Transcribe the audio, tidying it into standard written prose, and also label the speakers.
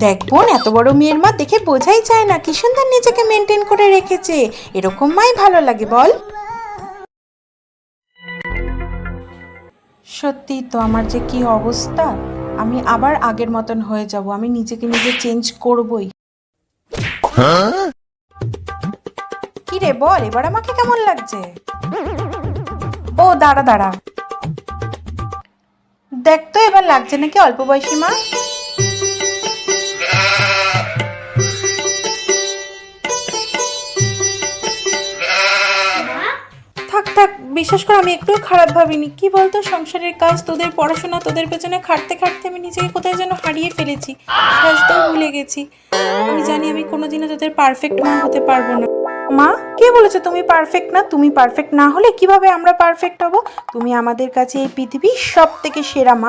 Speaker 1: দেখ বোন, এত বড় মেয়ের মা দেখে বোঝাই যায় না কি সুন্দর নিজেকে মেনটেন করে রেখেছে। এরকম মাই ভালো লাগে বল। সত্যি তো আমার যে কি অবস্থা, আমি আবার আগের মতন হয়ে যাব। আমি নিজেকে নিজে চেঞ্জ করবই। কি রে বল, এবার আমাকে কেমন লাগছে? ও দাঁড়া দাঁড়া, দেখ তো এবার লাগছে নাকি অল্প বয়সী মা। থাক থাক, বিশ্বাস কর আমি একটুও খারাপ ভাবিনি। কি বলতো, সংসারের কাজ, তোদের পড়াশোনা, তোদের পেছনে খাটতে খাটতে আমি নিজেকে কোথায় যেন হারিয়ে ফেলেছি, সাজতেও ভুলে গেছি। আমি জানি আমি কোনোদিনও তোদের পারফেক্ট মা হতে পারবো না। মা, কে বলেছে তুমি পারফেক্ট না? তুমি পারফেক্ট না হলে কিভাবে আমরা পারফেক্ট হব? তুমি আমাদের কাছে এই পৃথিবীর সব থেকে সেরা মা।